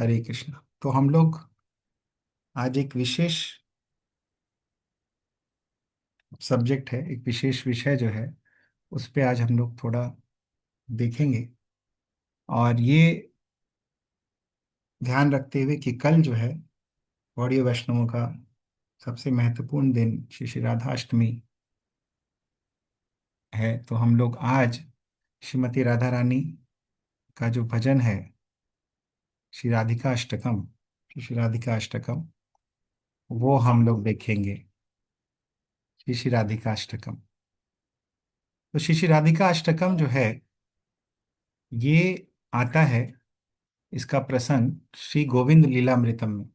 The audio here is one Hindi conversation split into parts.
हरे कृष्णा। तो हम लोग आज एक विशेष सब्जेक्ट है, एक विशेष विषय जो है उस पे आज हम लोग थोड़ा देखेंगे। और ये ध्यान रखते हुए कि कल जो है गौड़ीय वैष्णवों का सबसे महत्वपूर्ण दिन श्री श्री राधाष्टमी है, तो हम लोग आज श्रीमती राधा रानी का जो भजन है, श्री राधिका अष्टकम, श्री राधिका अष्टकम, वो हम लोग देखेंगे। श्री श्री राधिका अष्टकम। तो श्री श्री राधिका अष्टकम जो है ये आता है, इसका प्रसंग श्री गोविंद लीलामृतम में।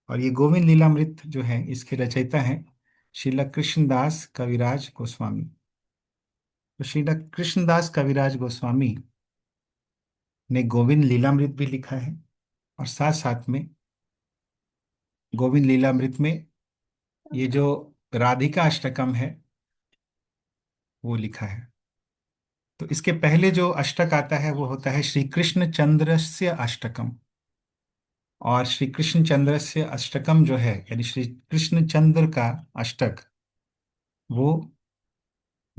और ये गोविंद लीलामृत जो है इसके रचयिता हैं श्रील कृष्णदास कविराज गोस्वामी। तो श्रील कृष्णदास कविराज गोस्वामी ने गोविंद लीलामृत भी लिखा है, और साथ साथ में गोविंद लीलामृत में ये जो राधिका अष्टकम है वो लिखा है। तो इसके पहले जो अष्टक आता है वो होता है श्री कृष्ण चंद्रस्य अष्टकम। और श्री कृष्ण चंद्र से अष्टकम जो है, यानी श्री कृष्ण चंद्र का अष्टक, वो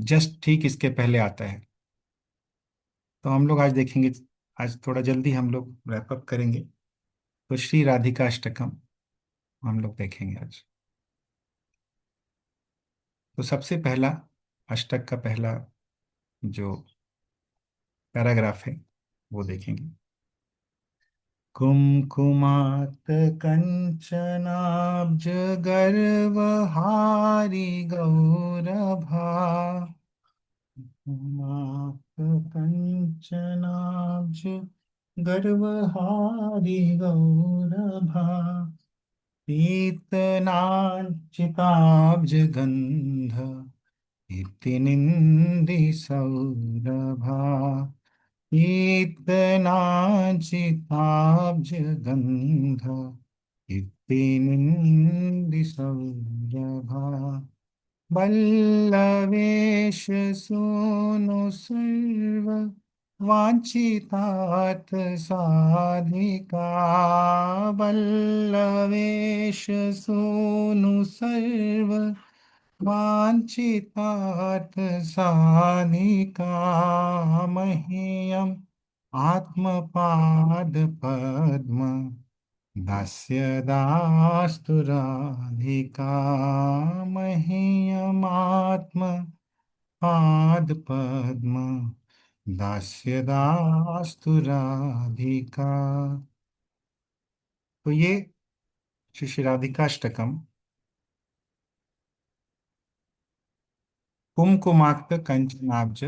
जस्ट ठीक इसके पहले आता है। तो हम लोग आज देखेंगे, आज थोड़ा जल्दी हम लोग रैप अप करेंगे। तो श्री राधिका अष्टकम हम लोग देखेंगे आज। तो सबसे पहला अष्टक का पहला जो पैराग्राफ है वो देखेंगे। कुमकुमात कंचनाब्ज गर्वहारी गौरभा, मात कंचनाब्ज गर्वहारी गौरभा, पीतनांचिताब्ज गंध इति निंदी सौरभा, पीतनांचिताब्ज गंध इति निंदी सौरभा, वल्लवेश सूनु सर्व वांछितार्थ साधिका, वल्लवेश सूनु सर्व वांछितार्थ साधिका, मह्यम आत्मपाद पद्म दास्य दास्तु राधिका, मह्यमात्म पाद पद्म दास्य दास्तु राधिका। तो ये श्री श्री राधिका अष्टकम कुमकुमाक्त कंचनाब्ज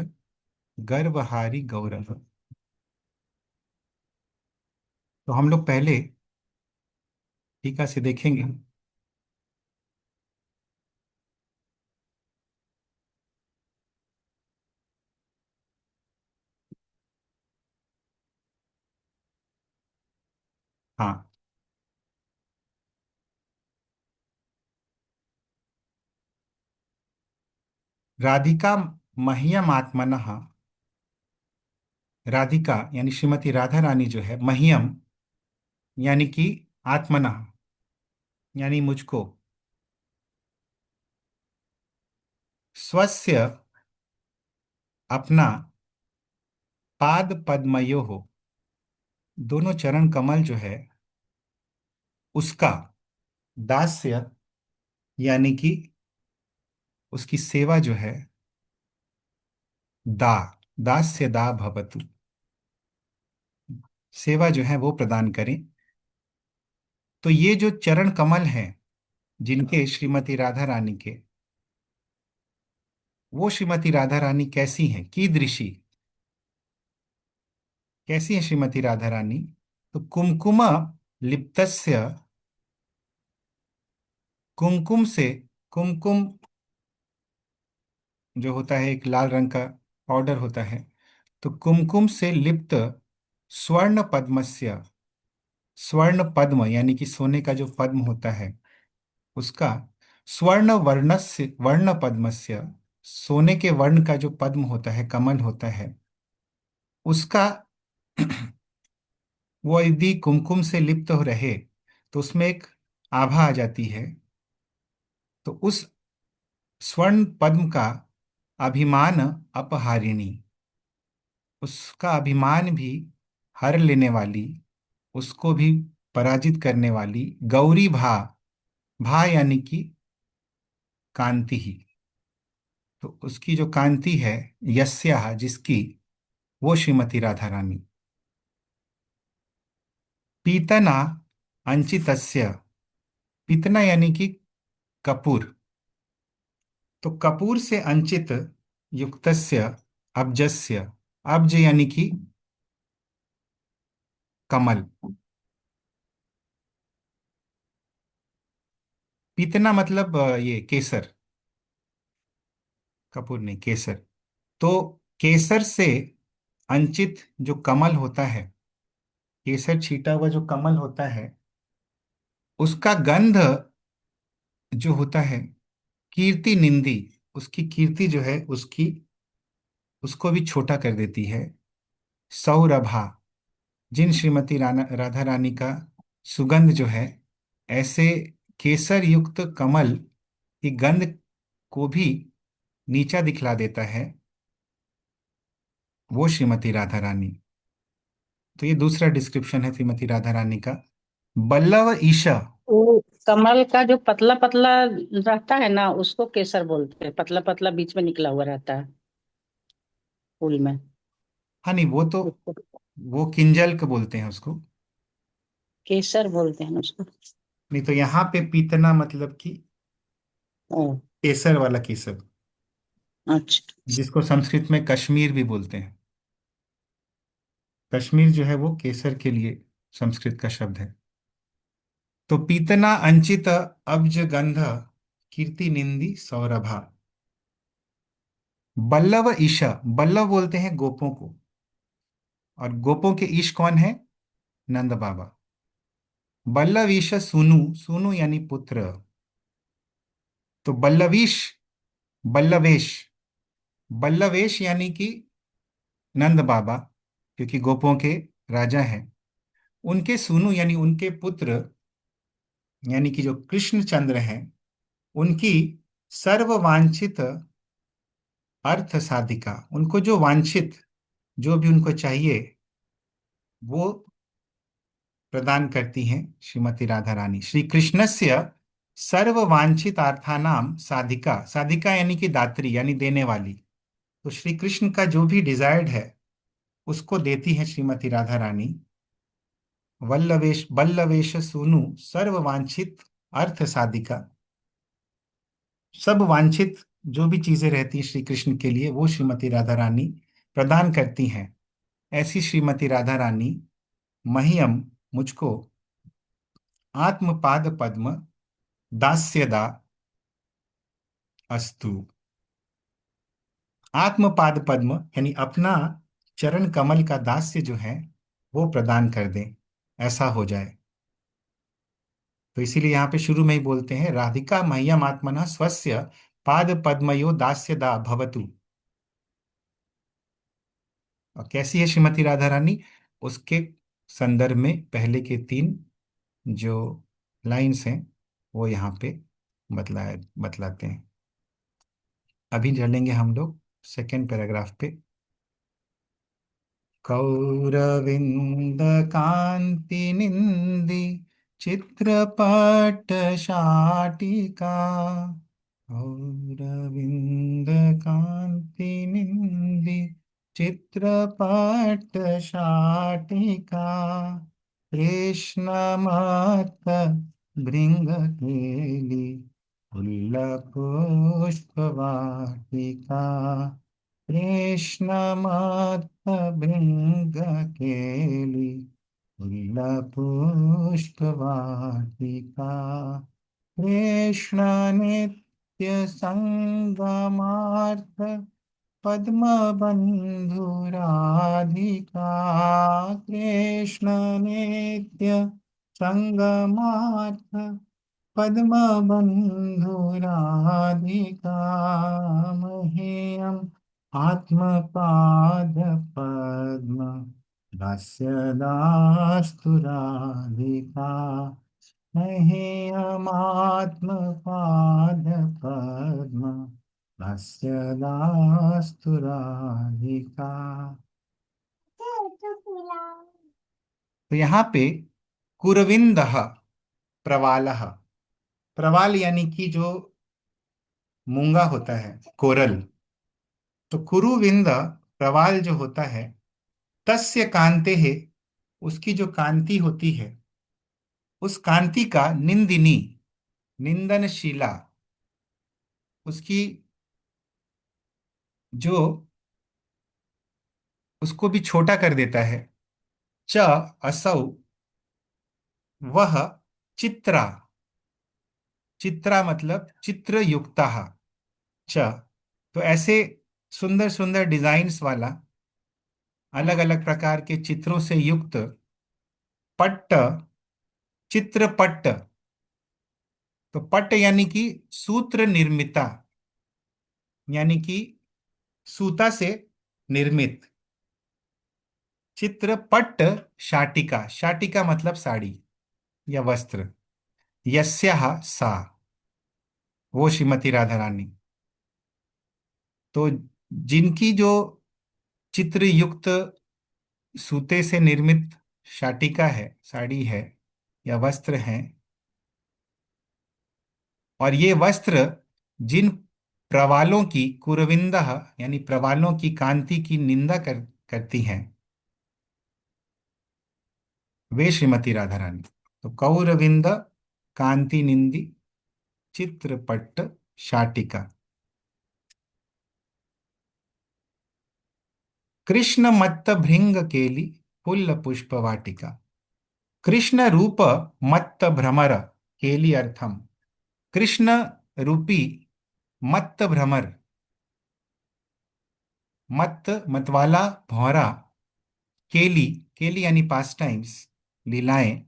गर्वहारी गौरव। तो हम लोग पहले टीका से देखेंगे। हाँ, राधिका मह्यम आत्मनः, राधिका यानी श्रीमती राधा रानी जो है, मह्यम यानी कि आत्मना यानी मुझको, स्वस्य अपना, पाद पद्मयो हो दोनों चरण कमल जो है उसका, दास्य यानी कि उसकी सेवा जो है, दा दास्य दा भवतु, सेवा जो है वो प्रदान करें। तो ये जो चरण कमल हैं जिनके श्रीमती राधा रानी के, वो श्रीमती राधा रानी कैसी हैं, कीदृशी, कैसी है श्रीमती राधा रानी? तो कुमकुम लिप्तस्य, कुमकुम से, कुमकुम जो होता है एक लाल रंग का पाउडर होता है, तो कुमकुम से लिप्त स्वर्ण पद्मस्य, स्वर्ण पद्म यानी कि सोने का जो पद्म होता है उसका, स्वर्ण वर्णस्य वर्ण पद्मस्य, सोने के वर्ण का जो पद्म होता है, कमल होता है उसका वो यदि कुमकुम से लिप्त हो रहे तो उसमें एक आभा आ जाती है। तो उस स्वर्ण पद्म का अभिमान अपहारिणी, उसका अभिमान भी हर लेने वाली, उसको भी पराजित करने वाली गौरी भा, भा यानी कि कांति ही। तो उसकी जो कांति है, यस्या जिसकी, वो श्रीमती राधा रानी। पीतना अंचितस्य, पीतना यानी कि कपूर। तो कपूर से अंचित युक्तस्य अब्जस्य, अब्ज यानी कि कमल। पीतना मतलब ये केसर, कपूर नहीं केसर। तो केसर से अंचित जो कमल होता है, केसर छीटा हुआ जो कमल होता है, उसका गंध जो होता है, कीर्ति निंदी, उसकी कीर्ति जो है उसकी, उसको भी छोटा कर देती है। सौरभा, जिन श्रीमती राधा रानी का सुगंध जो है, ऐसे केसर युक्त कमल की गंध को भी नीचा दिखला देता है, वो श्रीमती राधा रानी। तो ये दूसरा डिस्क्रिप्शन है श्रीमती राधा रानी का। बल्लव ईशा। वो कमल का जो पतला पतला रहता है ना, उसको केसर बोलते हैं। पतला पतला बीच में निकला हुआ रहता है फूल में। हाँ नहीं, वो तो, उसको वो किंजल को बोलते हैं उसको। केसर बोलते हैं ना उसको। नहीं तो यहाँ पे पीतना मतलब कि ओ, केसर वाला केसर, अच्छा। जिसको संस्कृत में कश्मीर भी बोलते हैं। कश्मीर जो है वो केसर के लिए संस्कृत का शब्द है। तो पीतना अंचित अब्ज गंध, कीर्ति निंदी सौरभा। बल्लव ईशा, बल्लव बोलते हैं गोपों को, और गोपों के ईश कौन है? नंद बाबा। बल्लव ईश सुनु, सुनु यानी पुत्र। तो बल्लवीश, बल्लवेश, बल्लवेश यानी कि नंद बाबा, क्योंकि गोपों के राजा हैं। उनके सुनु यानी उनके पुत्र, यानी कि जो कृष्णचंद्र हैं, उनकी सर्ववांछित अर्थ साधिका, उनको जो वांछित, जो भी उनको चाहिए, वो प्रदान करती हैं श्रीमती राधा रानी। श्री कृष्णस्य सर्ववांछितार्थानाम साधिका, साधिका यानी कि दात्री यानी देने वाली। तो श्री कृष्ण का जो भी डिजायर्ड है उसको देती है श्रीमती राधा रानी। वल्लवेश, बल्लवेश सूनु सर्ववांछित अर्थ साधिका, सब वांछित जो भी चीजें रहती हैं श्री कृष्ण के लिए, वो श्रीमती राधा रानी प्रदान करती हैं। ऐसी श्रीमती राधा रानी मह्यम, मुझको, आत्मपाद पद्म दास्यदा अस्तु। आत्मपाद पद्म यानी अपना चरण कमल का दास्य जो है वो प्रदान कर दें, ऐसा हो जाए। तो इसीलिए यहाँ पे शुरू में ही बोलते हैं, राधिका मह्यम आत्मना स्वस्य पाद पद्मयो दास्यदा भवतु। और कैसी है श्रीमती राधा रानी, उसके संदर्भ में पहले के तीन जो लाइंस हैं वो यहाँ पे बतलाते हैं। अभी चलेंगे हम लोग सेकेंड पैराग्राफ पे। कौरविंद कांति निंदी चित्रपट शाटिका, कौरविंद कांति निंदी चित्रपट शाटिका, कृष्ण मत भृंग केली फुल्ल पुष्प वाटिका, कृष्ण मत भृंग केली फुल्ल पुष्प वाटिका, कृष्ण नित्य संगमार्थ पद्म बंधु राधिका, कृष्ण नित्य संगमार्थ पद्म बंधु राधिका, मह्यम आत्मपाद पद्म दास्य दास्तु राधिका मह्यमात्मपाद पद्म दास्य दास्तु राधिका। तो यहाँ पे कुरविंदः प्रवालः, प्रवाल यानी कि जो मूंगा होता है, कोरल। तो कुरुविंद प्रवाल जो होता है, तस्य कांते है, उसकी जो कांति होती है, उस कांति का निंदिनी, निंदनशीला, उसकी जो उसको भी छोटा कर देता है। च असौ, वह चित्रा, चित्रा मतलब चित्र युक्ता, च तो ऐसे सुंदर सुंदर डिजाइन्स वाला, अलग अलग प्रकार के चित्रों से युक्त पट्ट, चित्रपट्ट। तो पट्ट यानी कि सूत्र निर्मिता, यानी कि सूता से निर्मित। चित्रपट्ट शाटिका, शाटिका मतलब साड़ी या वस्त्र। यस्याः सा, वो श्रीमती राधा रानी। तो जिनकी जो चित्र युक्त सूते से निर्मित शाटिका है, साड़ी है या वस्त्र हैं, और ये वस्त्र जिन प्रवालों की, कुरविंदः यानी प्रवालों की कांति की निंदा करती हैं, वे श्रीमती राधा रानी। तो कौरविंद कांति निंदी चित्रपट्ट शाटिका। कृष्ण मत्त भृंग केली फुल्ल पुष्प वाटिका। कृष्ण रूप मत्त भ्रमर केली अर्थम। कृष्ण रूपी मत्त भ्रमर, मत्त मतवाला भौरा, केली, केली यानी पास टाइम्स, लीलाएं,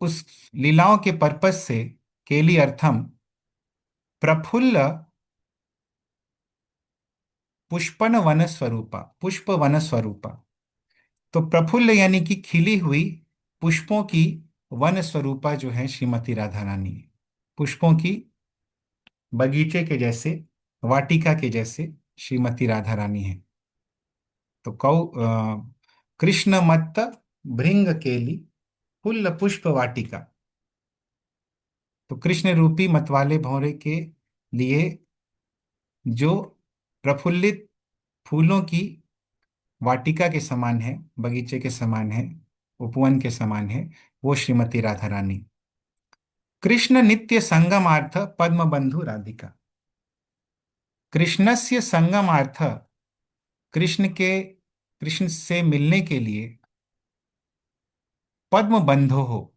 उस लीलाओं के पर्पस से, केली अर्थम, प्रफुल्ल पुष्पन वन स्वरूपा, पुष्प वन स्वरूपा। तो प्रफुल्ल यानी कि खिली हुई पुष्पों की वन स्वरूपा जो है श्रीमती राधा रानी, पुष्पों की बगीचे के जैसे, वाटिका के जैसे श्रीमती राधा रानी है। तो कृष्ण मत्त भृंग केली फुल्ल पुष्प वाटिका। तो कृष्ण रूपी मतवाले भौरे के लिए जो प्रफुल्लित फूलों की वाटिका के समान है, बगीचे के समान है, उपवन के समान है, वो श्रीमती राधा रानी। कृष्ण नित्य संगमार्थ पद्म बंधु राधिका। कृष्णस्य संगमार्थ, कृष्ण के, कृष्ण से मिलने के लिए, पद्म बंधु हो,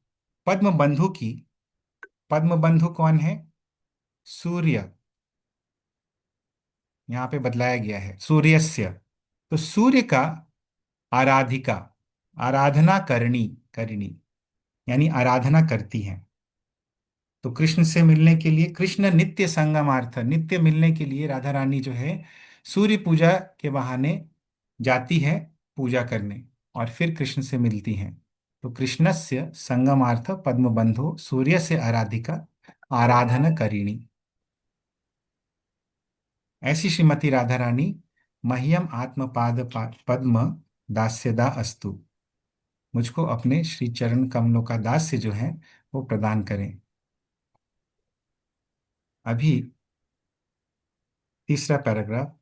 पद्म बंधु की, पद्म बंधु कौन है? सूर्य, यहाँ पे बदलाया गया है सूर्यस्य। तो सूर्य का आराधिका, आराधना करनी, करनी यानी आराधना करती हैं। तो कृष्ण से मिलने के लिए, कृष्ण नित्य संगमार्थ, नित्य मिलने के लिए राधा रानी जो है सूर्य पूजा के बहाने जाती है पूजा करने, और फिर कृष्ण से मिलती हैं। तो कृष्णस्य संगमार्थ पद्म बंधु सूर्य से आराधिका आराधना करिणी। ऐसी श्रीमती राधा रानी मह्यम आत्मपाद पद्म दास्यदा अस्तु, मुझको अपने श्री चरण कमलों का दास्य जो है वो प्रदान करें। अभी तीसरा पैराग्राफ।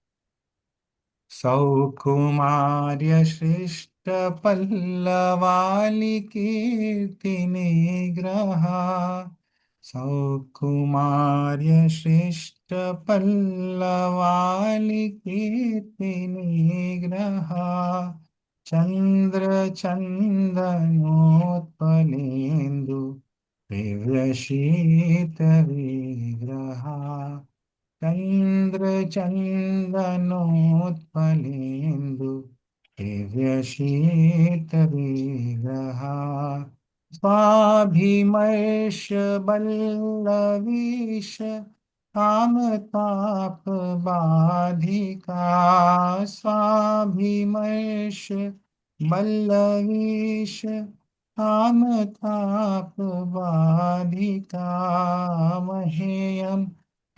सौकुमार्य सृष्ट पल्लवाली कीर्तिने ग्रहा। सौकुमार्य सृष्ट पल्लवाली कीर्तिने ग्रहा। चंद्र चंदनोत्पलेन्दु दिव्यशीत विग्रहा। चन्द्रचन्दनोत्पलेन्दु दिव्यशीतविग्रहा। स्वाभिमर्शबल्लवीश कामतापबाधिका। स्वाभिमर्श वल्लवीश आम ताप बाधिका महेयम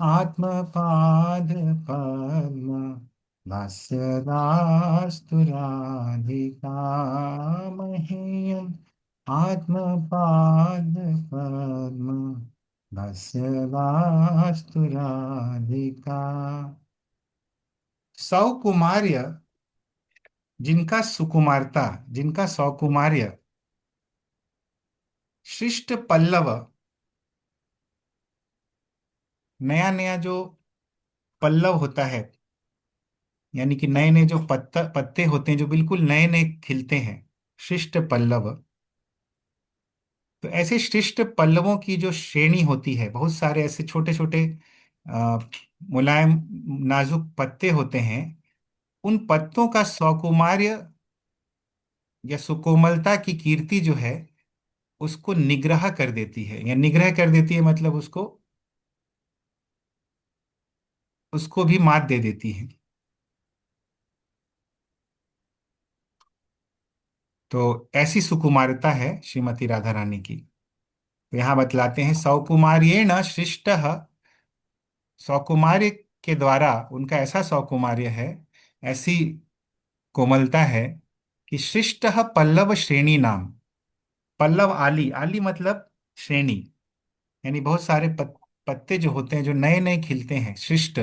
आत्मपाद पद्म दास्यदास्तु राधिका महेयम आत्मपाद पद्म दास्यदास्तु राधिका। सौकुमार्य, जिनका सुकुमारता, जिनका सौकुमार्य, शिष्ट पल्लव, नया नया जो पल्लव होता है, यानी कि नए नए जो पत्ते होते हैं जो बिल्कुल नए नए खिलते हैं, शिष्ट पल्लव। तो ऐसे शिष्ट पल्लवों की जो श्रेणी होती है, बहुत सारे ऐसे छोटे छोटे मुलायम नाजुक पत्ते होते हैं, उन पत्तों का सौकुमार्य या सुकोमलता की कीर्ति जो है, उसको निग्रह कर देती है, या निग्रह कर देती है मतलब उसको उसको भी मात दे देती है। तो ऐसी सुकुमारता है श्रीमती राधा रानी की। तो यहाँ बतलाते हैं, सौकुमार्येण सृष्ट, सौकुमार्य के द्वारा उनका ऐसा सौकुमार्य है, ऐसी कोमलता है कि सृष्ट पल्लव श्रेणी नाम। पल्लव आली, आली मतलब श्रेणी, यानी बहुत सारे पत्ते जो होते हैं जो नए नए खिलते हैं, सृष्ट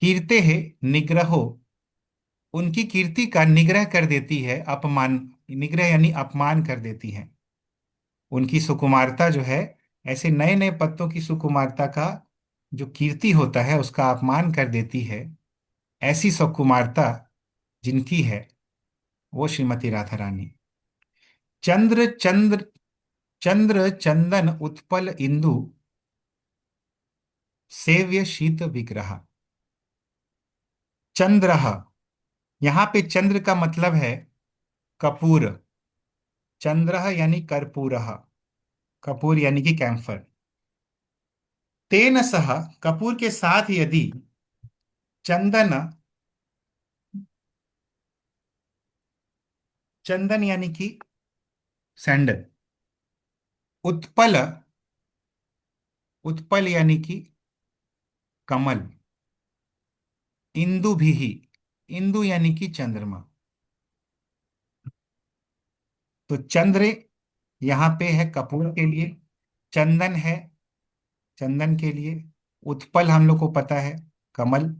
कीर्ते है निग्रहो, उनकी कीर्ति का निग्रह कर देती है, अपमान, निग्रह यानी अपमान कर देती है। उनकी सुकुमारता जो है, ऐसे नए नए पत्तों की सुकुमारता का जो कीर्ति होता है उसका अपमान कर देती है। ऐसी सुकुमारता जिनकी है, वो श्रीमती राधा रानी। चंद्र चंद्र चंद्र चंदन उत्पल इंदु सेव्य शीत विग्रह। चंद्र, यहाँ पे चंद्र का मतलब है कपूर। चंद्र यानी कर्पूर, कपूर यानी कि कैंफर। तेन सह, कपूर के साथ यदि चंदन, चंदन यानी कि सैंडल, उत्पल, उत्पल यानी कि कमल, इंदु भी ही, इंदु यानी कि चंद्रमा। तो चंद्र यहाँ पे है कपूर के लिए, चंदन है चंदन के लिए, उत्पल हम लोग को पता है कमल,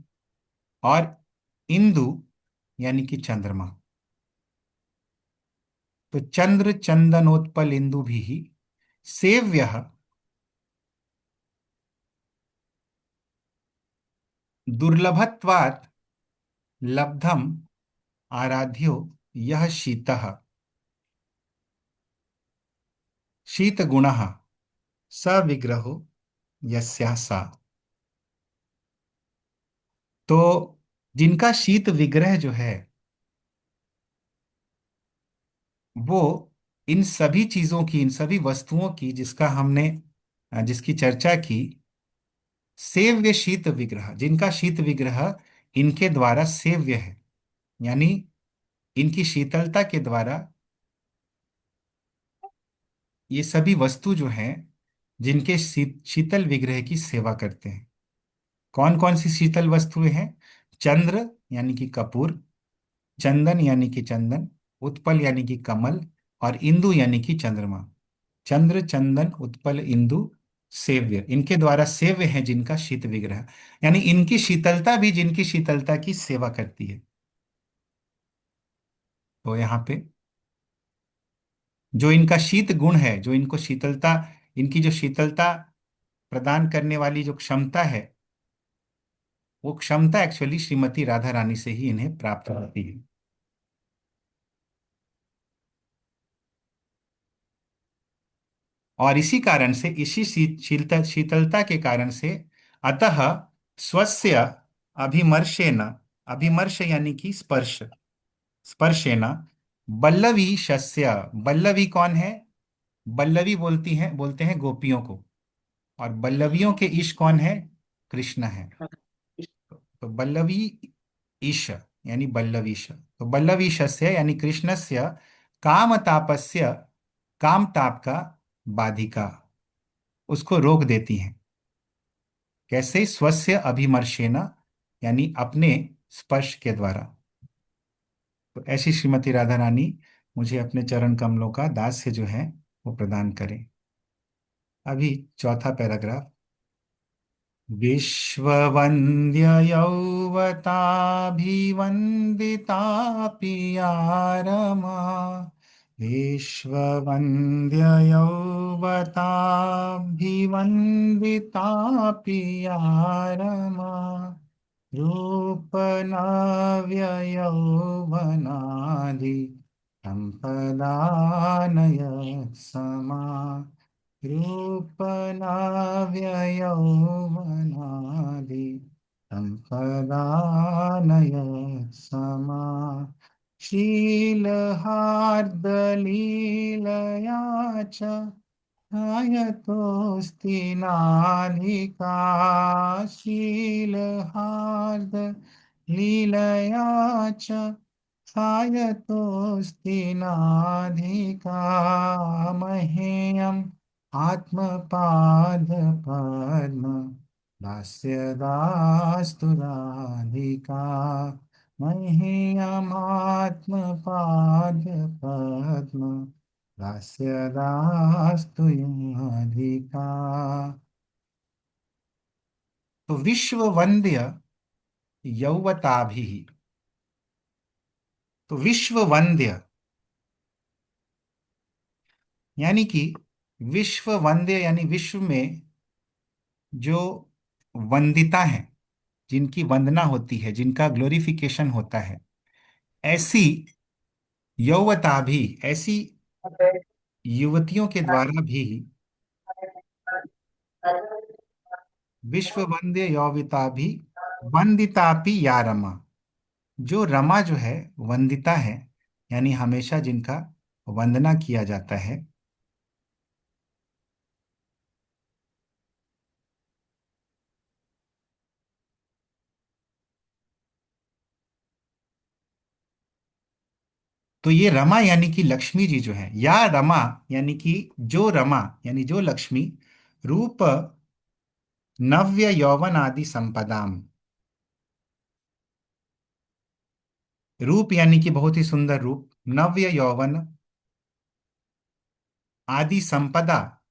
और इंदु यानी कि चंद्रमा। तो चंद्र चंदनोत्पल इंदु भी ही सेव्य, दुर्लभत्वात् लब्धम आराध्यो यह शीतः, शीत गुणः स विग्रहो यस्या सा। तो जिनका शीत विग्रह जो है, वो इन सभी चीजों की, इन सभी वस्तुओं की जिसका हमने जिसकी चर्चा की, सेव्य शीत विग्रह, जिनका शीत विग्रह इनके द्वारा सेव्य है, यानी इनकी शीतलता के द्वारा ये सभी वस्तु जो हैं, जिनके शीतल विग्रह की सेवा करते हैं। कौन कौन सी शीतल वस्तुएं हैं? चंद्र यानी कि कपूर, चंदन यानी कि चंदन, उत्पल यानी कि कमल, और इंदु यानी कि चंद्रमा। चंद्र चंदन उत्पल इंदु सेव्य, इनके द्वारा सेव्य है जिनका शीत विग्रह, यानी इनकी शीतलता भी जिनकी शीतलता की सेवा करती है। तो यहाँ पे जो इनका शीत गुण है, जो इनको शीतलता, इनकी जो शीतलता प्रदान करने वाली जो क्षमता है, वो क्षमता एक्चुअली श्रीमती राधा रानी से ही इन्हें प्राप्त होती है। और इसी कारण से, इसी शीतलता के कारण से, अतः स्वस्य अभिमर्शेन, अभिमर्श यानी कि स्पर्श, स्पर्शेन बल्लवी शस्य, बल्लवी कौन है? बल्लवी बोलते हैं गोपियों को, और बल्लवियों के ईश कौन है? कृष्ण है। तो बल्लवी ईश, यानी बल्लवीश, तो बल्लवीशस्य यानी कृष्णस्य काम तापस्य, काम ताप का बाधिका, उसको रोक देती हैं। कैसे? स्वस्य अभिमर्शेन, यानी अपने स्पर्श के द्वारा। तो ऐसी श्रीमती राधा रानी मुझे अपने चरण कमलों का दास्य जो है वो प्रदान करें। अभी चौथा पैराग्राफ। विश्ववन्द्य यौवताभिवन्दिता पिया रमा, विश्ववन्द्य यौवताभिवन्दिता पिया रमा, रूपनाव्ययौवनादि सम्पदानय समा, रूपनाव्ययौवनादि सम्पदानय समा, शीलहार्दलीलया च ध्यायतोऽस्ति नाधिका, शीलहार्द लीलया च ध्यायतोऽस्ति नाधिका, मह्यम् आत्मपादपद्म दास्यदास्तु राधिका, मह्यमात्मपादपद्म दास्य दास्तु अधिका। तो विश्व वंद्य यौवताभि, तो विश्व वंद्य यानी कि विश्व वंद्य यानी विश्व में जो वंदिता है, जिनकी वंदना होती है, जिनका ग्लोरिफिकेशन होता है, ऐसी यौवता भी, ऐसी युवतियों के द्वारा भी विश्व वंद्य यौविता भी वंदितापि या रमा, जो रमा जो है वंदिता है, यानी हमेशा जिनका वंदना किया जाता है। तो ये रमा यानी कि लक्ष्मी जी जो है, या रमा यानी कि जो रमा यानी जो लक्ष्मी, रूप नव्य यौवन आदि संपदाम, रूप यानी कि बहुत ही सुंदर रूप, नव्य यौवन आदि संपदा,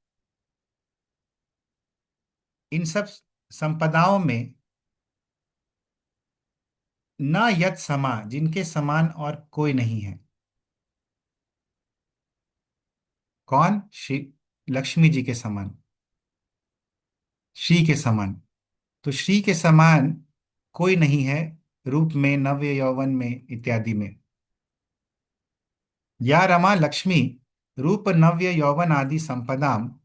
इन सब संपदाओं में न यत समा, जिनके समान और कोई नहीं है। कौन? श्री लक्ष्मी जी के समान, श्री के समान। तो श्री के समान कोई नहीं है, रूप में, नव्य यौवन में, इत्यादि में। या रमा लक्ष्मी रूप नव्य यौवन आदि संपदाम,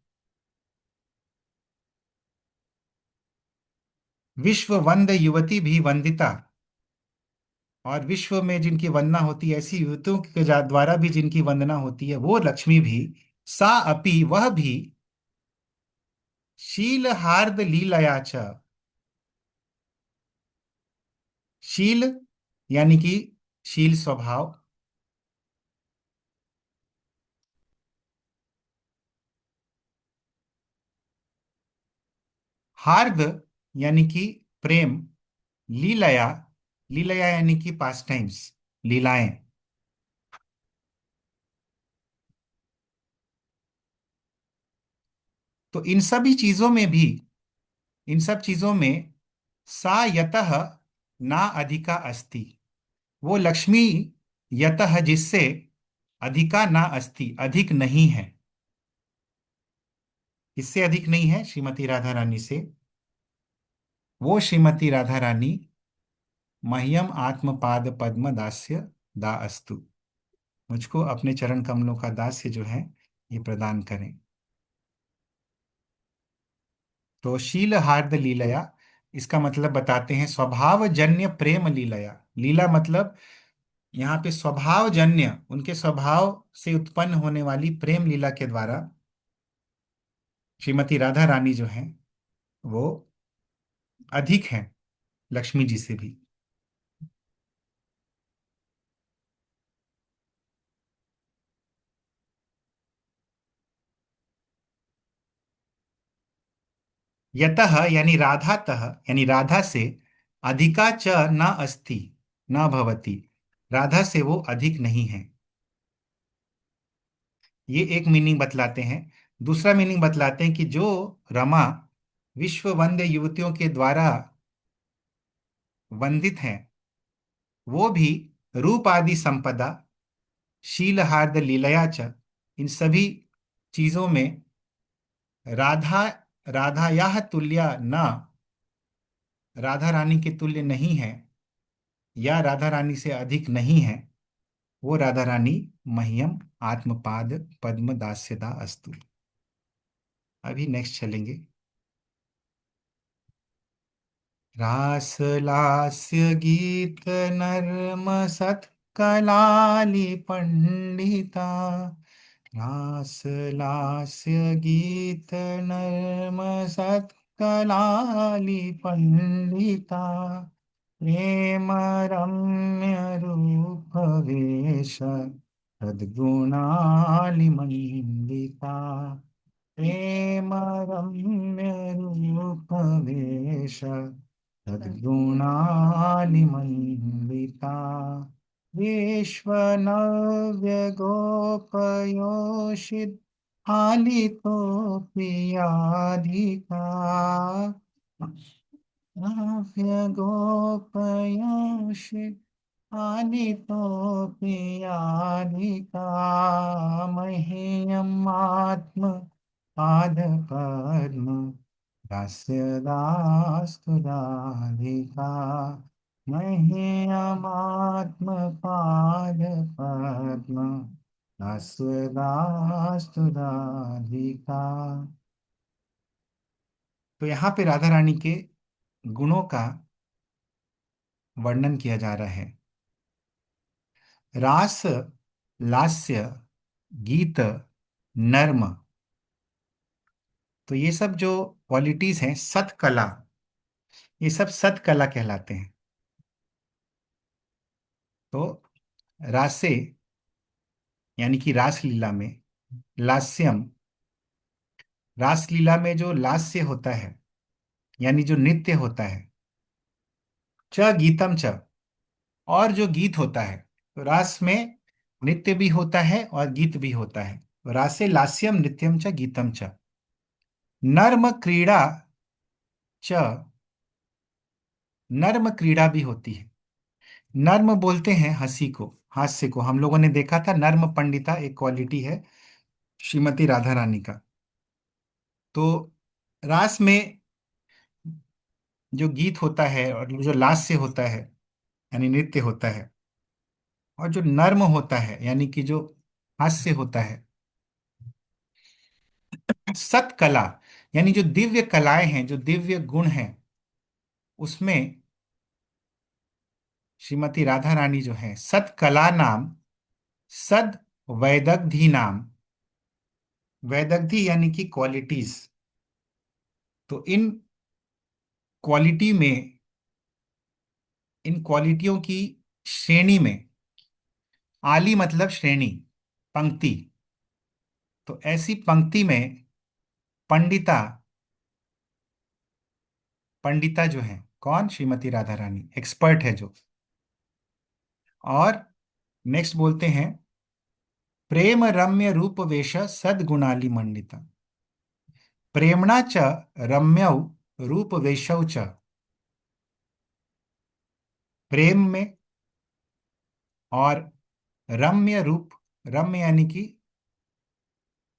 विश्व वंद युवती भी वंदिता, और विश्व में जिनकी वंदना होती है, ऐसी युवतियों के द्वारा भी जिनकी वंदना होती है, वो लक्ष्मी भी, सा अपि वह भी, शील हार्द लीलया च, शील यानी कि शील स्वभाव, हार्द यानी कि प्रेम, लीलया, लीलया यानी कि पास टाइम्स, लीलाएं। तो इन सभी चीजों में भी, इन सब चीजों में सा यतः ना अधिका अस्ति, वो लक्ष्मी यतः जिससे, अधिका ना अस्ति अधिक नहीं है। इससे अधिक नहीं है श्रीमती राधा रानी से। वो श्रीमती राधा रानी मह्यम आत्मपाद पद्म दास्य दा अस्तु, मुझको अपने चरण कमलों का दास्य जो है ये प्रदान करें। तो शील हार्द लीलया, इसका मतलब बताते हैं स्वभाव जन्य प्रेम लीलया। लीला मतलब यहाँ पे स्वभाव जन्य, उनके स्वभाव से उत्पन्न होने वाली प्रेम लीला के द्वारा श्रीमती राधा रानी जो है वो अधिक हैं लक्ष्मी जी से भी। यतः यानी राधातः, यानी राधा से, अधिका च न अस्ति, न भवति, राधा से वो अधिक नहीं है। ये एक मीनिंग बतलाते हैं। दूसरा मीनिंग बतलाते हैं कि जो रमा विश्व वंद्य युवतियों के द्वारा वंदित हैं, वो भी रूप आदि संपदा, शील हार्द लीलया च, इन सभी चीजों में राधा, राधायाः तुल्य न, राधा रानी के तुल्य नहीं है, या राधा रानी से अधिक नहीं है। वो राधा रानी मह्यम आत्मपाद पद्म दास्यदा अस्तु। अभी नेक्स्ट चलेंगे। रास लास्य गीत नर्म सत्कलाली पंडिता, रास लास्य गीत नर्म सत्कलाली पंडिता, प्रेम रम्य रूप वेश सद्गुणाली मंडिता, प्रेम रम्य रूप वेश सद्गुणाली मंडिता, विश्वनव्य गोपयोषित आलितो प्रियाधिका, नव्य गोपयोषित आलितो प्रियाधिका, मह्यमात्म पाद पद्म दास्य दास्तु राधिका, मह्यमात्मपाद पद्म दास्य दास्तु राधिका। तो यहाँ पे राधा रानी के गुणों का वर्णन किया जा रहा है। रास, लास्य, गीत, नर्म, तो ये सब जो क्वालिटीज हैं, सत्कला, ये सब सत्कला कहलाते हैं। तो रासे यानी कि रासलीला में, लास्यम, रासलीला में जो लास्य होता है यानी जो नृत्य होता है, च गीतम च, और जो गीत होता है, तो रास में नृत्य भी होता है और गीत भी होता है। तो रासे लास्यम नृत्यम च गीतम च, नर्म क्रीड़ा च, नर्म क्रीड़ा भी होती है। नर्म बोलते हैं हंसी को, हास्य को। हम लोगों ने देखा था नर्म पंडिता एक क्वालिटी है श्रीमती राधा रानी का। तो रास में जो गीत होता है और जो लास्य होता है यानी नृत्य होता है, और जो नर्म होता है यानी कि जो हास्य होता है, सत्कला यानी जो दिव्य कलाएं हैं, जो दिव्य गुण हैं, उसमें श्रीमती राधा रानी जो है, सत्कला नाम, सद वैदग्धि नाम, वैदग्धि यानी कि क्वालिटीज। तो इन क्वालिटी में, इन क्वालिटियों की श्रेणी में, आली मतलब श्रेणी, पंक्ति, तो ऐसी पंक्ति में पंडिता, पंडिता जो है कौन, श्रीमती राधा रानी एक्सपर्ट है जो। और नेक्स्ट बोलते हैं, प्रेम रम्य रूप वेश सद्गुणाली मंडिता, प्रेमणा च रम्यौ रूप वेशौ च, प्रेम में और रम्य रूप, रम्य यानी कि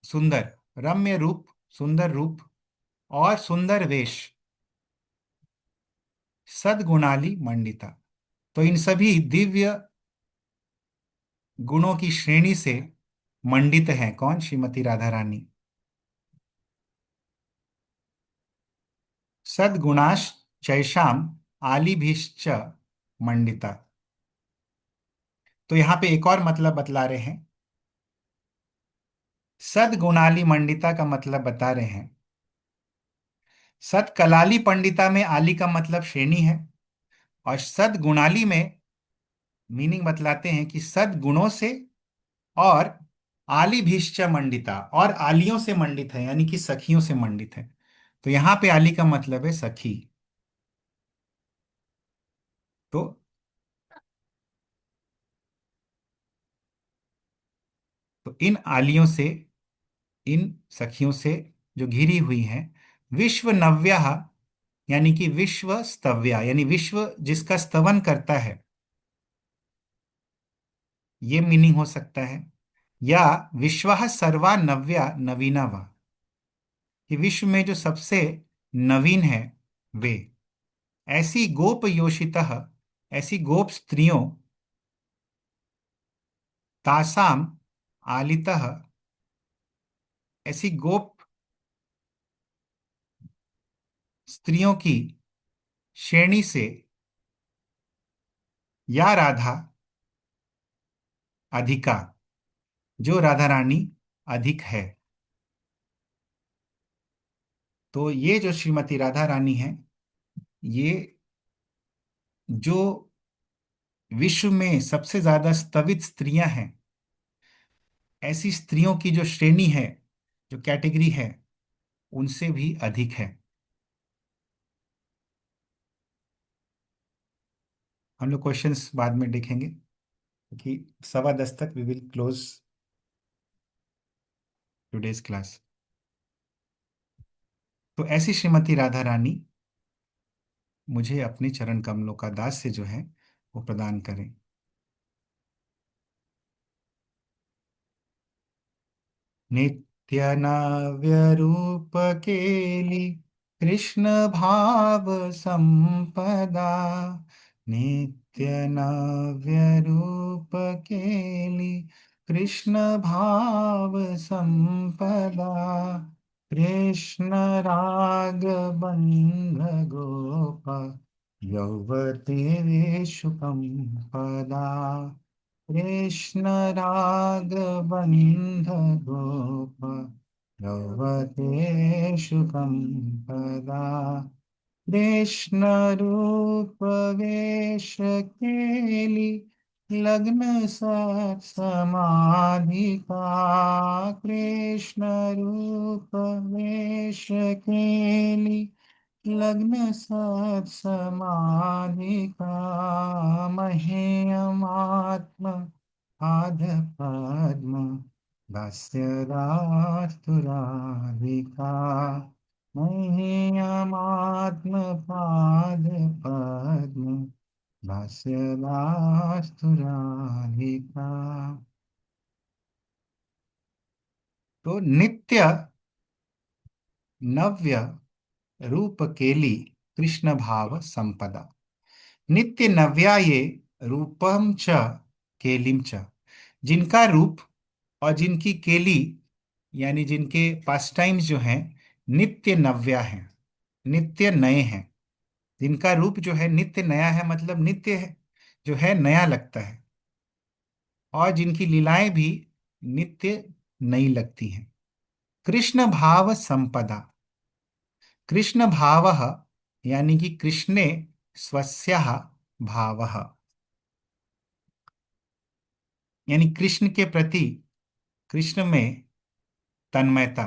सुंदर, रम्य रूप सुंदर रूप, और सुंदर वेश, सद्गुणाली मंडिता, तो इन सभी दिव्य गुणों की श्रेणी से मंडित है कौन, श्रीमती राधा रानी। सद्गुणाश चैशाम आलिभिश्च मंडिता, तो यहां पे एक और मतलब बतला रहे हैं। सद्गुणाली मंडिता का मतलब बता रहे हैं, सत्कलाली पंडिता में आली का मतलब श्रेणी है, और सद्गुणाली में मीनिंग बतलाते हैं कि सद्गुणों से, और आलिभिश्च मंडिता, और आलियों से मंडित है यानी कि सखियों से मंडित है। तो यहां पे आली का मतलब है सखी। तो इन आलियों से, इन सखियों से जो घिरी हुई हैं, विश्व नव्या, यानी कि विश्व स्तव्या, यानी विश्व जिसका स्तवन करता है, ये मीनिंग हो सकता है। या विश्वः सर्वा नव्या नवीना वा, कि विश्व में जो सबसे नवीन है वे। ऐसी गोप योषितः, ऐसी गोप स्त्रियों, तासाम आलितः, ऐसी गोप स्त्रियों की श्रेणी से, या राधा अधिका, जो राधा रानी अधिक है। तो ये जो श्रीमती राधा रानी है, ये जो विश्व में सबसे ज्यादा स्तवित स्त्रियां हैं, ऐसी स्त्रियों की जो श्रेणी है, जो कैटेगरी है, उनसे भी अधिक है। हम लोग क्वेश्चंस बाद में देखेंगे, क्योंकि 10:15 तक we will close today's class. तो ऐसी श्रीमती राधा रानी मुझे अपने चरण कमलों का दास से जो है वो प्रदान करें। नित्य नव्य रूप केली कृष्ण भाव संपदा, नित्य नव्य रूप केली कृष्ण भाव संपदा, कृष्ण राग बंध गोप यौवती वेशु पदा, कृष्ण राग बंध गोप यौवतेषु पदा, कृष्ण रूप वेश केली लग्न सत समाधि का, कृष्ण रूप वेश केली लग्न सत समाधि का, मह्यमात्म पाद पद्म दास्य रास्तुराधिका, मह्यमात्म पाद पद्म दास्य रास्तुराधिका। तो नित्य नव्य रूप केली कृष्ण भाव संपदा, नित्य नव्या ये रूपम च केलिम च, जिनका रूप और जिनकी केली, यानी जिनके पास टाइम्स जो हैं, नित्य नव्या हैं, नित्य नए हैं। जिनका रूप जो है नित्य नया है, मतलब नित्य है, जो है नया लगता है। और जिनकी लीलाएं भी नित्य नई लगती हैं। कृष्ण भाव संपदा, कृष्ण भाव, यानी कि कृष्णे स्वस्यः भावः, यानी कृष्ण के प्रति, कृष्ण में तन्मयता,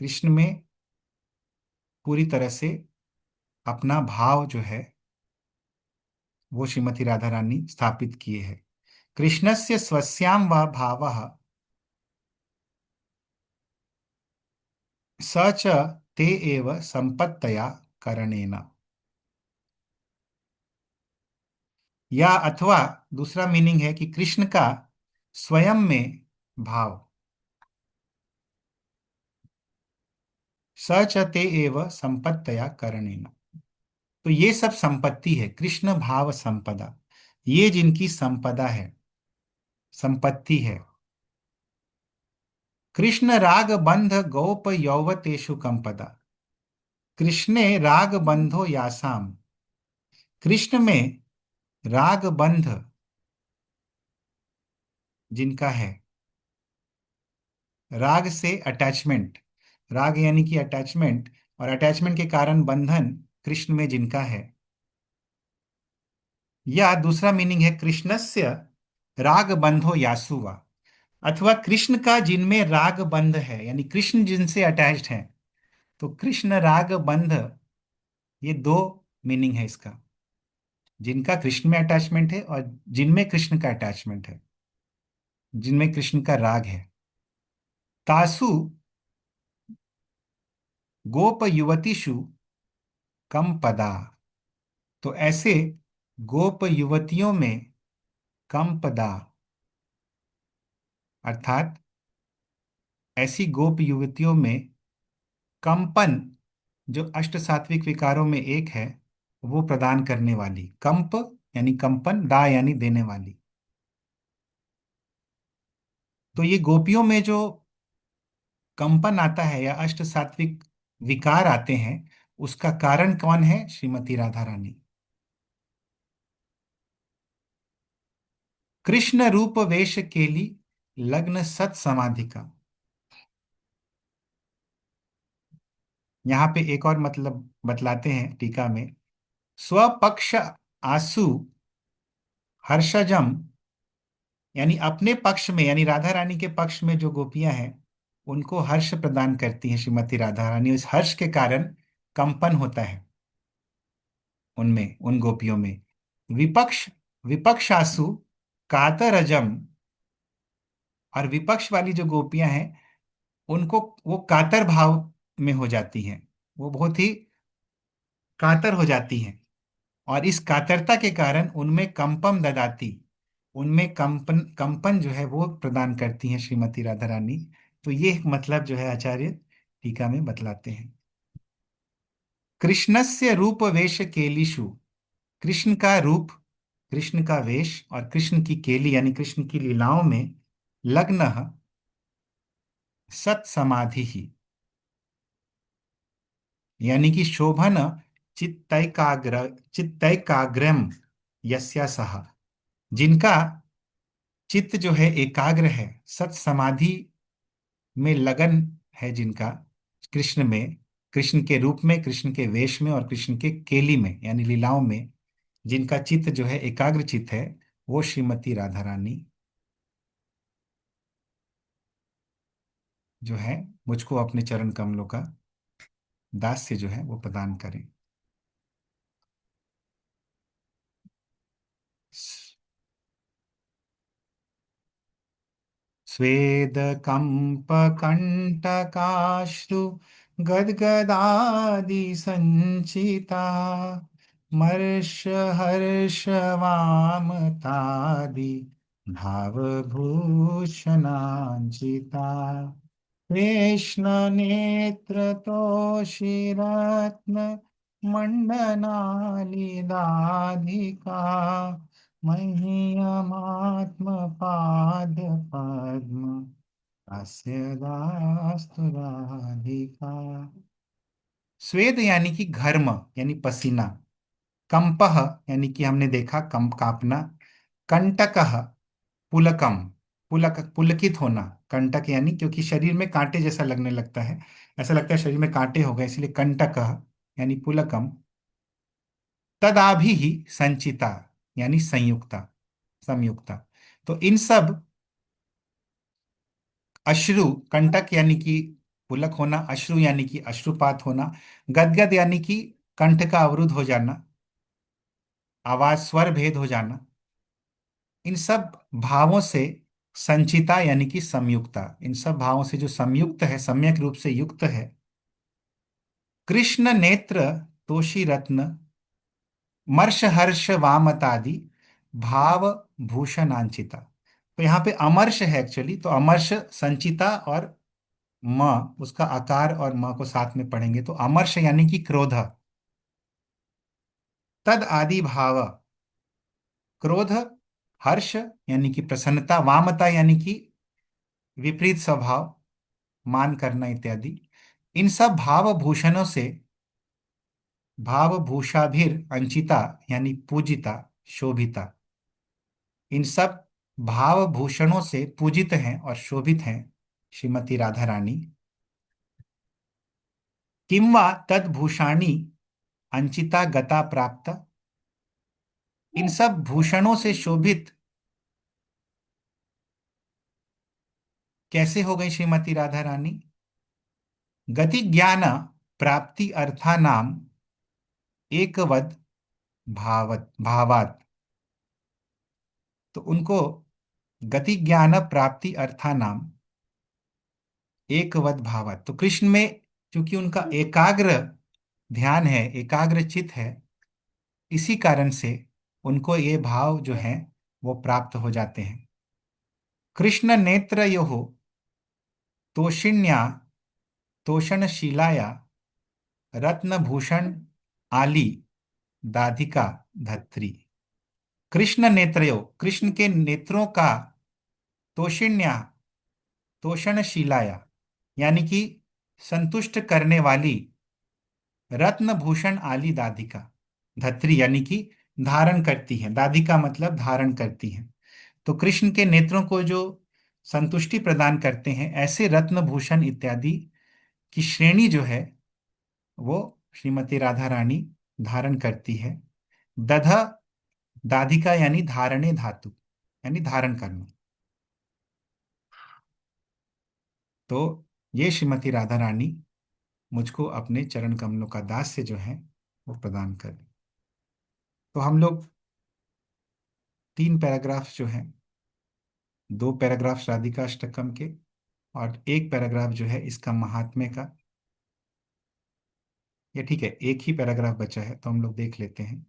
कृष्ण में पूरी तरह से अपना भाव जो है वो श्रीमती राधा रानी स्थापित किए हैं। कृष्णस्य स्वस्याम व भावः स च ते एव संपत्तया करणेन, या अथवा दूसरा मीनिंग है कि कृष्ण का स्वयं में भाव, स च ते एव संपत्तया करणेन। तो ये सब संपत्ति है, कृष्ण भाव संपदा, ये जिनकी संपदा है, संपत्ति है। कृष्ण राग बंध गोप यौवतेषु कंपदा, कृष्णे राग बंधो यासाम, कृष्ण में राग बंध जिनका है, राग से अटैचमेंट, राग यानी कि अटैचमेंट, और अटैचमेंट के कारण बंधन कृष्ण में जिनका है। या दूसरा मीनिंग है कृष्णस्य राग बंधो यासुवा, अथवा कृष्ण का जिनमें राग बंध है, यानी कृष्ण जिनसे अटैच्ड है। तो कृष्ण राग बंध, ये दो मीनिंग है इसका। जिनका कृष्ण में अटैचमेंट है और जिनमें कृष्ण का अटैचमेंट है, जिनमें कृष्ण का राग है। तासु गोप युवतीषु कम पदा। तो ऐसे गोप युवतियों में कम पदा, अर्थात ऐसी गोप युवतियों में कंपन, जो अष्ट सात्विक विकारों में एक है, वो प्रदान करने वाली। कंप यानी कंपन, दा यानी देने वाली। तो ये गोपियों में जो कंपन आता है या अष्ट सात्विक विकार आते हैं, उसका कारण कौन है? श्रीमती राधा रानी। कृष्ण रूप वेश केली लग्न सत समाधि का। यहाँ पे एक और मतलब बतलाते हैं टीका में। स्वपक्ष आसु हर्षजम, यानी अपने पक्ष में, यानी राधा रानी के पक्ष में जो गोपियां हैं, उनको हर्ष प्रदान करती हैं श्रीमती राधा रानी। उस हर्ष के कारण कंपन होता है उनमें, उन गोपियों में। विपक्ष विपक्षासु कातरजम, और विपक्ष वाली जो गोपियां हैं, उनको वो कातर भाव में हो जाती हैं, वो बहुत ही कातर हो जाती हैं। और इस कातरता के कारण उनमें कंपम ददाती, उनमें कंपन कंपन जो है वो प्रदान करती हैं श्रीमती राधा रानी। तो ये एक मतलब जो है आचार्य टीका में बतलाते हैं। कृष्णस्य रूप वेश केलिषु, कृष्ण का रूप, कृष्ण का वेश और कृष्ण की केली यानी कृष्ण की लीलाओं में लग्न सत समाधि ही, यानी कि शोभन चित्तैकाग्र चित्तैकाग्रम यस्या सह, जिनका चित्त जो है एकाग्र है, सत समाधि में लगन है जिनका, कृष्ण में, कृष्ण के रूप में, कृष्ण के वेश में और कृष्ण के केली में यानी लीलाओं में जिनका चित्त जो है एकाग्र चित्त है, वो श्रीमती राधा रानी जो है मुझको अपने चरण कमलों का दास्य जो है वो प्रदान करें। स्वेद कंप कंटकाश्रु गदगदादि संचिता मर्ष हर्ष वामतादि भावभूषणांचिता कृष्ण नेत्र तोषिरत्न मंडनालिदाधिका मह्यमात्म पाद पद्म अस्य दास्तु राधिका। स्वेद यानी कि घर्म यानी पसीना, कंपह यानी कि हमने देखा कंप, कांपना, कंटकः पुलकम, पुलक पुलकित होना, कंटक यानी क्योंकि शरीर में कांटे जैसा लगने लगता है, ऐसा लगता है शरीर में कांटे हो गए, इसलिए कंटकः यानी पुलकम। तदाभि ही संचिता यानी संयुक्ता, संयुक्ता। तो इन सब, अश्रु, कंटक यानी कि पुलक होना, अश्रु यानी कि अश्रुपात होना, गदगद यानी कि कंठ का अवरुद्ध हो जाना, आवाज स्वर भेद हो जाना, इन सब भावों से संचिता यानी कि संयुक्ता, इन सब भावों से जो संयुक्त है, सम्यक रूप से युक्त है, कृष्ण नेत्र तोषी रत्न मर्ष हर्ष वामतादि भाव भूषणांचिता। तो यहाँ पे अमर्ष है एक्चुअली, तो अमर्ष संचिता और म, उसका आकार और म को साथ में पढ़ेंगे तो अमर्ष यानी कि क्रोध, तद आदि भाव, क्रोध, हर्ष यानी कि प्रसन्नता, वामता यानी कि विपरीत स्वभाव, मान करना इत्यादि, इन सब भाव भूषणों से, भावभूषाभिर अंचिता यानी पूजिता, शोभिता, इन सब भावभूषणों से पूजित हैं और शोभित हैं श्रीमती राधा रानी। किंवा तद्भूषाणी अंचिता गता प्राप्त, इन सब भूषणों से शोभित कैसे हो गई श्रीमती राधा रानी? गति ज्ञान प्राप्ति अर्था नाम एकवद भावत भावात। तो उनको गति ज्ञान प्राप्ति अर्था नाम एकवद भावात, तो कृष्ण में क्योंकि उनका एकाग्र ध्यान है, एकाग्र चित है, इसी कारण से उनको ये भाव जो है वो प्राप्त हो जाते हैं। कृष्ण नेत्रयोः तोषिण्या तोषणशीलाया रत्नभूषण आली दाधिका धत्री। कृष्ण नेत्रयो, कृष्ण के नेत्रों का तोषिण्या तोषणशीलाया यानी कि संतुष्ट करने वाली रत्नभूषण आली दाधिका धत्री यानी कि धारण करती है। दाधिका मतलब धारण करती है। तो कृष्ण के नेत्रों को जो संतुष्टि प्रदान करते हैं, ऐसे रत्नभूषण इत्यादि की श्रेणी जो है वो श्रीमती राधा रानी धारण करती है। दध दाधिका यानी धारणे धातु, यानी धारण करना। तो ये श्रीमती राधा रानी मुझको अपने चरण कमलों का दास से जो है वो प्रदान कर। तो हम लोग 3 पैराग्राफ जो हैं, 2 पैराग्राफ राधिका अष्टकम के और 1 पैराग्राफ जो है इसका महात्म्य का, ये ठीक है, एक ही पैराग्राफ बचा है तो हम लोग देख लेते हैं।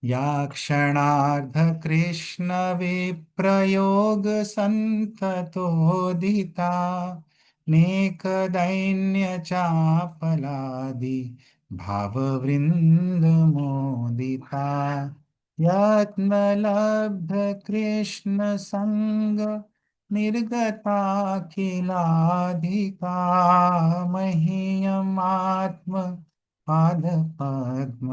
या क्षणार्ध कृष्ण विप्रयोग संततोदिता नेक दैन्य चापलादि भाववृंद मोदिता यत्न लब्ध कृष्ण संग निर्गताखिलाधिका मह्यमात्म पाद पद्म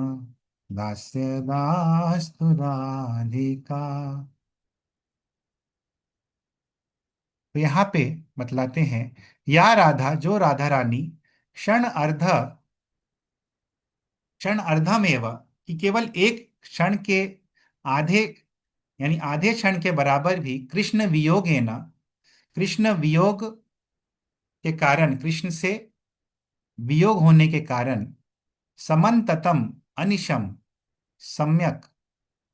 दास्य दास्तु राधिका। तो यहाँ पे बतलाते हैं, या राधा, जो राधा रानी क्षण अर्धमेव, कि केवल एक क्षण के आधे, यानी आधे क्षण के बराबर भी कृष्ण वियोगेन, कृष्ण वियोग के कारण, कृष्ण से वियोग होने के कारण समन्ततम अनिशम सम्यक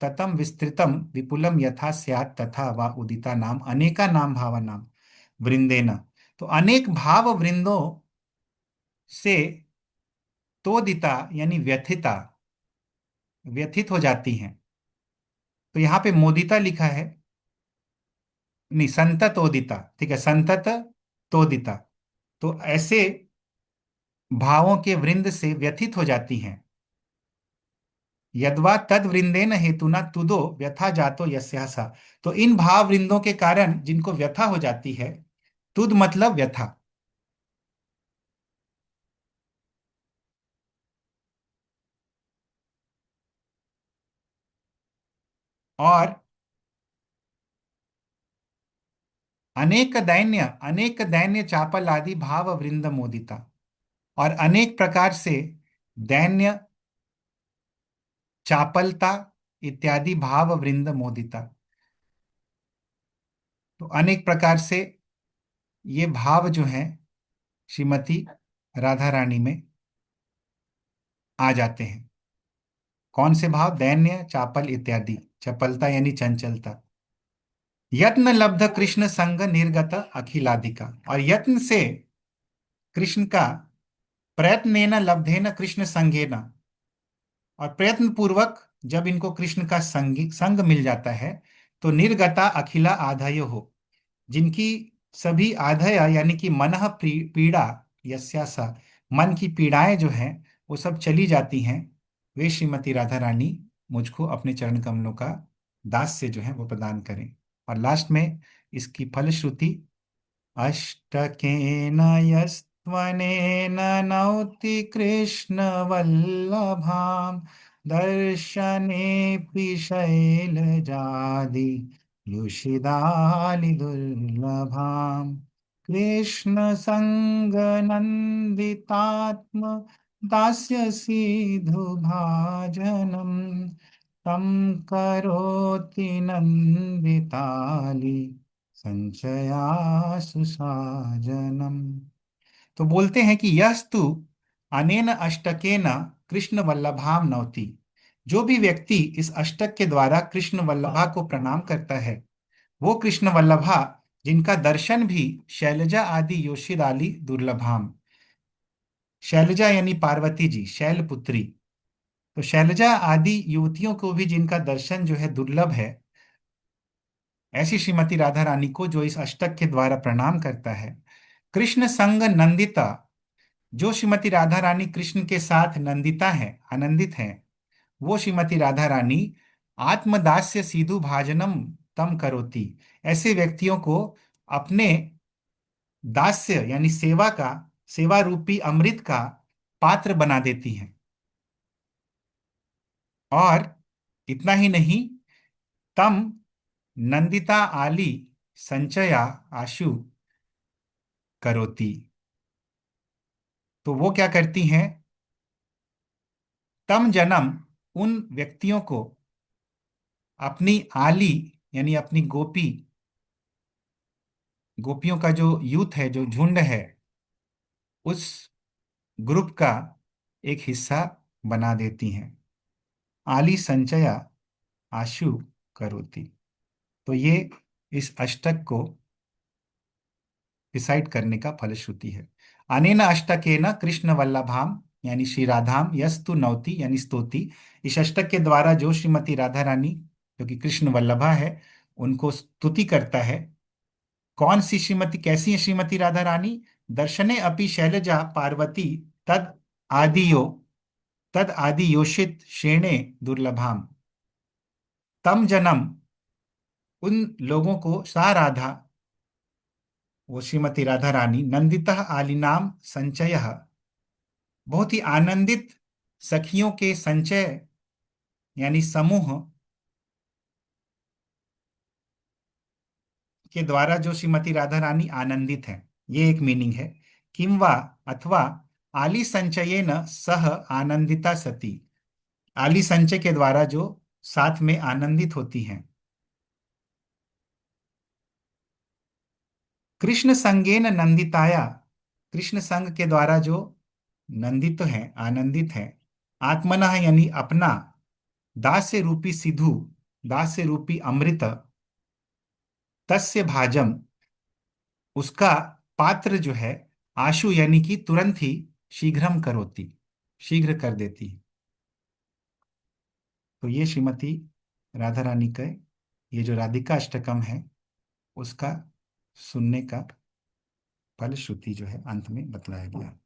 ततम विस्तृतम विपुलम यथा स्यात् तथा वा उदिता नाम अनेका नाम भावनाम वृंदेन। तो अनेक भाव वृंदों से तोदिता यानी व्यथिता, व्यथित हो जाती हैं। तो यहाँ पे मोदिता लिखा है, नहीं संतत ओदिता, ठीक है, संतत तोदिता। तो ऐसे भावों के वृंद से व्यथित हो जाती हैं। यद्वा तद वृंदेन हेतुना तुदो व्यथा जातो यस्या सा। तो इन भाव वृंदों के कारण जिनको व्यथा हो जाती है, तुद मतलब व्यथा, और अनेक दैन्य चापल आदि भाव वृंद मोदिता, और अनेक प्रकार से दैन्य चापलता इत्यादि भाव वृंद मोदिता। तो अनेक प्रकार से ये भाव जो हैं श्रीमती राधा रानी में आ जाते हैं। कौन से भाव? दैन्य चापल इत्यादि, चपलता यानी चंचलता। यत्न लब्ध कृष्ण संग निर्गत अखिलाधिका, और यत्न से कृष्ण का, प्रयत्नेन लब्धेन कृष्ण संगेन, और प्रयत्न पूर्वक जब इनको कृष्ण का संग मिल जाता है, तो निर्गता अखिला आधयो हो, जिनकी सभी आधय यानी कि मनः पीड़ा, यस्या सा, मन की पीड़ाएं जो हैं वो सब चली जाती हैं। वे श्रीमती राधा रानी मुझको अपने चरण कमलों का दास से जो है वो प्रदान करें। और लास्ट में इसकी फलश्रुति, अष्टकेन यस्त्वनेन नौति कृष्णवल्लभां दर्शनेऽपि शैलजादि युषिदालिदुर्लभां कृष्णसङ्गनन्दितात्म दास्यसीधुभाजनं तं करोति नन्दितालि संचयासु साजनम। तो बोलते हैं कि यस्तु अनेन अष्टकेन कृष्ण वल्लभाम नौति। जो भी व्यक्ति इस अष्टक के द्वारा कृष्ण वल्लभा को प्रणाम करता है, वो कृष्ण वल्लभा जिनका दर्शन भी शैलजा आदि योशिराली दुर्लभाम। शैलजा यानी पार्वती जी, शैलपुत्री। तो शैलजा आदि युवतियों को भी जिनका दर्शन जो है दुर्लभ है, ऐसी श्रीमती राधा रानी को जो इस अष्टक के द्वारा प्रणाम करता है। कृष्ण संग नंदिता। जो श्रीमती राधा रानी कृष्ण के साथ नंदिता है, आनंदित है, वो श्रीमती राधा रानी आत्मदास्य सीधु भाजनम तम करोति। ऐसे व्यक्तियों को अपने दास्य यानी सेवा का, सेवा रूपी अमृत का पात्र बना देती हैं। और इतना ही नहीं, तम नंदिता आली संचया आशु करोति। तो वो क्या करती हैं? तम जन्म, उन व्यक्तियों को अपनी आली यानी अपनी गोपी, गोपियों का जो यूथ है, जो झुंड है, उस ग्रुप का एक हिस्सा बना देती हैं। आली संचया आशु करोति। तो ये इस अष्टक को डिसाइड करने का फलश्रुति है। अनेन अष्टकेन कृष्ण वल्लभाम यानी श्री राधाम यस्तु नौति यानी स्तुति। इस अष्टक के द्वारा जो श्रीमती राधा रानी, जो कि कृष्ण वल्लभा है, उनको स्तुति करता है। कौन सी श्रीमती, कैसी है श्रीमती राधा रानी? दर्शने अपि शैलजा पार्वती तद आदियो, तद आदि योषित श्रेणे दुर्लभाम। तम जन्म, उन लोगों को सा राधा, वो श्रीमती राधा रानी, नंदिता आलिनाम संचय, बहुत ही आनंदित सखियों के संचय यानी समूह के द्वारा जो श्रीमती राधा रानी आनंदित है, ये एक मीनिंग है। किंवा, अथवा, आली संचयेन सह आनंदिता सती। आली संचय के द्वारा जो साथ में आनंदित होती हैं। कृष्ण संगेन नंदिताया, कृष्ण संग के द्वारा जो नंदित है, आनंदित है। आत्मनः यानी अपना, दास्य रूपी सिधु, दास्य रूपी अमृत, तस्य भाजम, उसका पात्र जो है, आशु यानी कि तुरंत ही, शीघ्रम करोति, शीघ्र कर देती है। तो ये श्रीमती राधा रानी का ये जो राधिका अष्टकम है, उसका सुनने का फलश्रुति जो है अंत में बतलाया गया।